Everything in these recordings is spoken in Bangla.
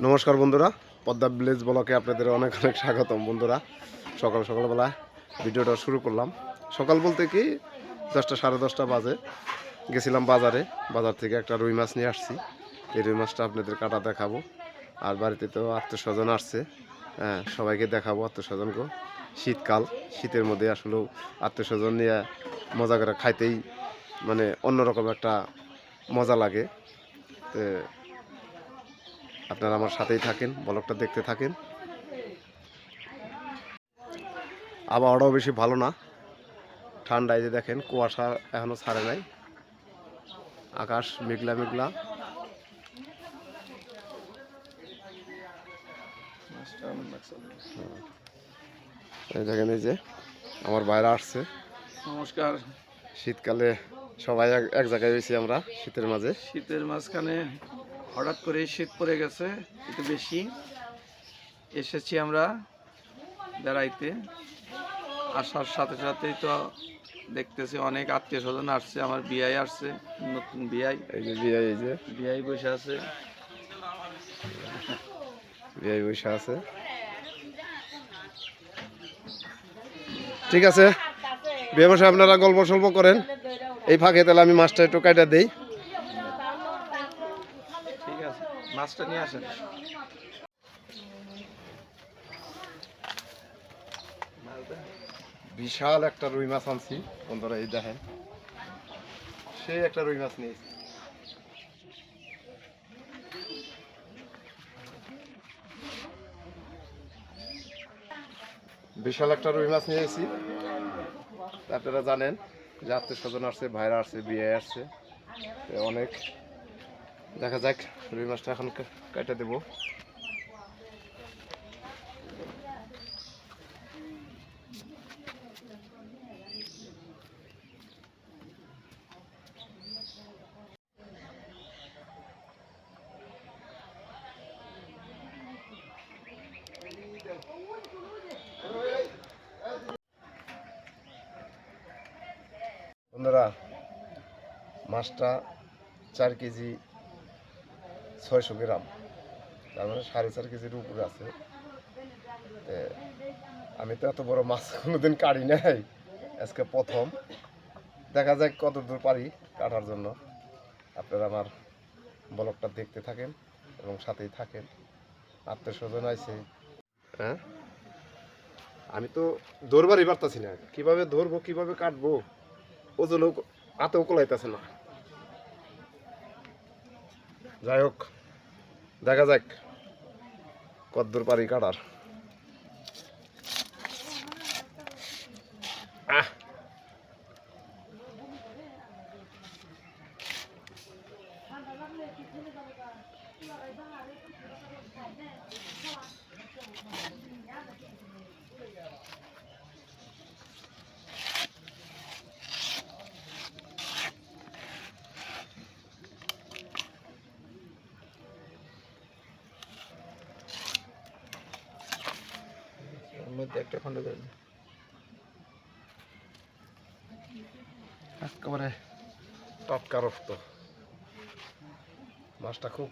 নমস্কার বন্ধুরা, পদ্মা ভিলেজ ব্লকে আপনাদের অনেক অনেক স্বাগতম। বন্ধুরা, সকালবেলা ভিডিওটা শুরু করলাম। সকাল বলতে কি 10টা সাড়ে 10টা বাজে। গেছিলাম বাজার থেকে একটা রুই মাছ নিয়ে আসছি। এই রুই মাছটা আপনাদের কাটা দেখাবো। আর বাড়িতে তো আত্মীয় স্বজন আসছে, হ্যাঁ, সবাইকে দেখাবো আত্মীয় স্বজনকে। শীতকাল, শীতের মধ্যে আসলেও আত্মীয় স্বজন নিয়ে মজা করে খাইতেই মানে অন্যরকম একটা মজা লাগে। তো আপনারা আমার সাথেই থাকেন, ব্লগটা দেখতে থাকেন। আবহাওয়াটাও বেশি ভালো না, ঠান্ডায় যে দেখেন কুয়াশা এখনো ছাড়ে নাই, আকাশ মেঘলা মেঘলা। এই দেখেন, এই যে আমার বাইরে আসছে। নমস্কার। শীতকালে সবাই এক জায়গায় হয়েছি আমরা শীতের মাঝে। শীতের মাঝখানে হঠাৎ করে শীত পড়ে গেছে একটু বেশি। এসেছি আমরা বেড়াইতে। আসার সাথে সাথেই তো দেখতেছি অনেক আত্মীয় স্বজন আসছে। আমার বিয়াই আসছে, নতুন বিয়াই। এই যে বিয়াই, এই যে বিয়াই বসে আছে। বিয়াই বসে আছে। ঠিক আছে, বিয়ে বসে আপনারা গল্প সল্প করেন, এই ফাঁকে তাহলে আমি মাছটা একটু কাটা দেই। ঠিক আছে, মাছটা নিয়ে আসেন। বিশাল একটা রুই মাছ আনছি বন্ধুরা, এই দেখেন, সেই একটা রুই মাছ নিয়েছি। বিশাল একটা রুই মাছ নিয়েছি। আপনারা জানেন যে আত্মীয় স্বজন আসছে, ভাইরা আসছে, বিয়ে আসছে, অনেক। দেখা যাক, রুই মাছটা এখন কেটে দেবো। বন্ধুরা, মাছটা 4 কেজি 600 গ্রাম, তার মানে 4.5 কেজির উপরে আছে। আমি তো এত বড় মাছ কোনোদিন কাটি নাই, আজকে প্রথম। দেখা যাক কত দূর পারি কাটার জন্য। আপনারা আমার ব্লগটা দেখতে থাকেন এবং সাথেই থাকেন। আত্মীয় স্বজন আছে, হ্যাঁ, আমি তো ধরবারই পারতাছি না, কিভাবে ধরবো কিভাবে কাটবো, ওজনও হাতেও কোলাইতেছে না। যাই হোক, দেখা যাক কতদূর পারি কাটার। আহ, এর মধ্যে একটা খন্ড করে দিন। একেবারে টাটকা রক্ত, মাছটা খুব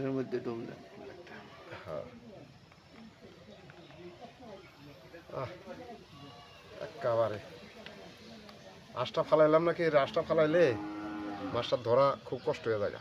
এর মধ্যে ডুব দেন। একেবারে আঁশটা ফালাইলাম নাকি, আঁশটা ফালাইলে মাছটা ধরা খুব কষ্ট হয়ে যায়।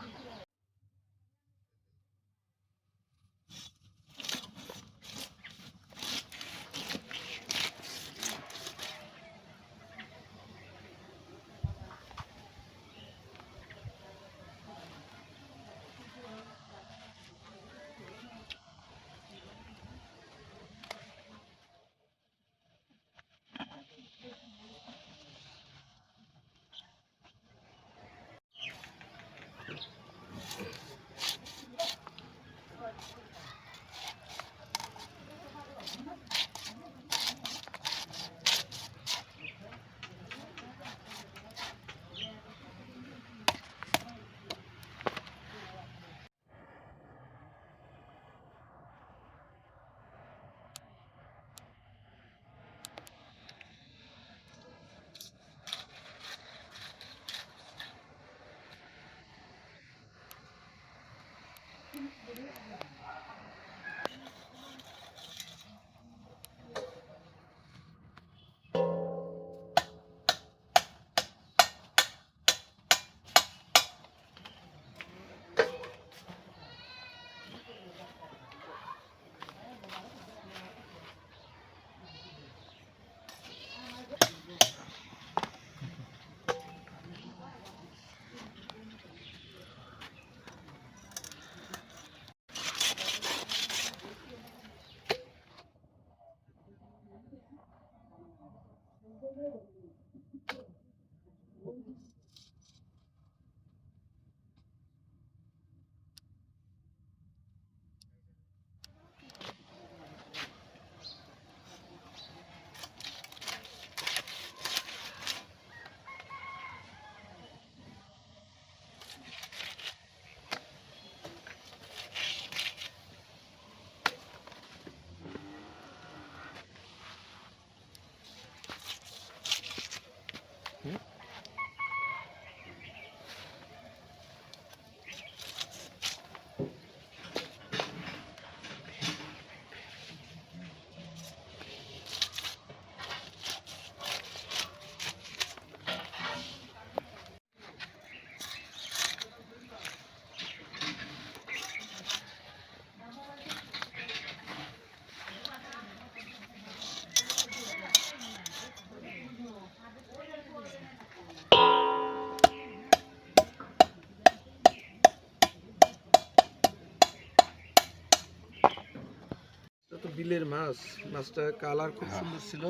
এটা তো বিলের মাছ, মাছটা কালার খুব সুন্দর ছিল,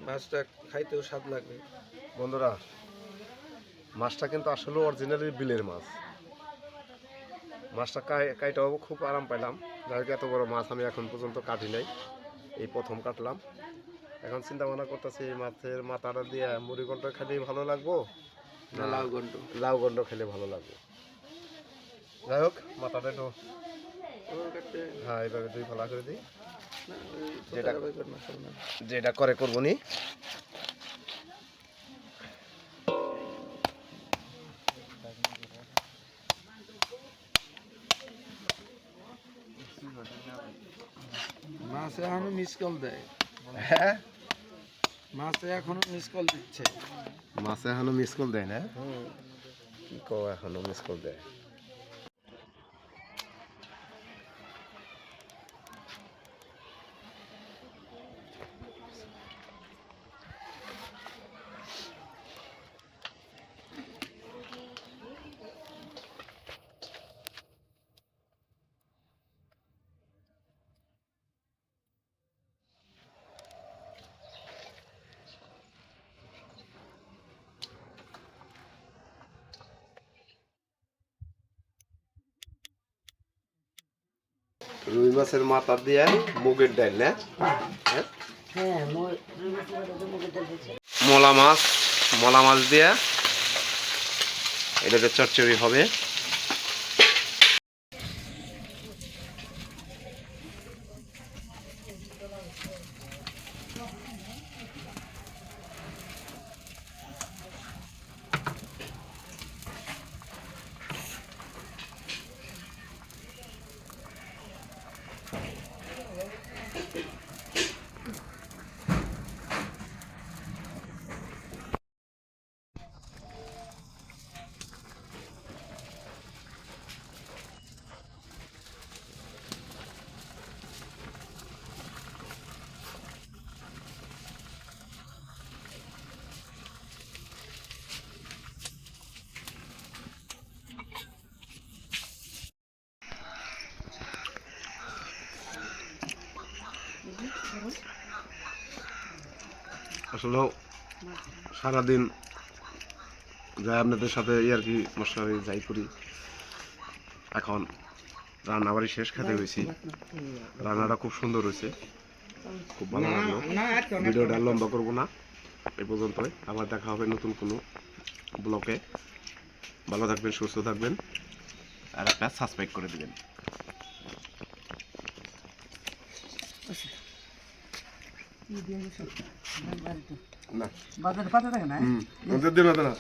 মাছটা খাইতেও স্বাদ লাগে। বন্ধুরা, মাছটা কিন্তু আসলে অরিজিনালি বিলের মাছ। মাছটা কাইটাও খুব আরাম পাইলাম। যাই হোক, এত বড় মাছ আমি এখন পর্যন্ত কাটি নাই, এই প্রথম কাটলাম। এখন চিন্তা ভাবনা করতেছি এই মাছের মাথাটা দিয়ে মুড়ি ঘন্ট খেলেই ভালো লাগবো না লাউ ঘন্ট, লাউ ঘন্ট খেলে ভালো লাগবে। যাই হোক, মাথাটা একটু হ্যাঁ এইভাবে দুই ফালা করে দিই, যেটা করে করবো নি। মাছ এখনো মিস কল দেয়, হ্যাঁ, মাছ এখনো মিস কল দিচ্ছে। মাছে এখনো মিস কল দেয় না? কি কো, এখনো মিস কল দেয়? রুই মাছের মাথা দিয়ে মুগের ডাল না? মলা মাছ দিয়ে এটাতে চচ্চড়ি হবে। আসলে সারাদিন যাই আপনাদের সাথে আর কি মশারি যাই করি, এখন রান্না বাড়ি শেষ, খেতে হয়েছি। রান্নাটা খুব সুন্দর হয়েছে, খুব ভালো লাগলো। ভিডিওটা লম্বা করবো না, এই পর্যন্তই। আবার দেখা হবে নতুন কোনো ব্লগে। ভালো থাকবেন, সুস্থ থাকবেন, আর একটা সাবস্ক্রাইব করে দিবেন। না বাজারে পাতা থাকে না? ওদের দিন না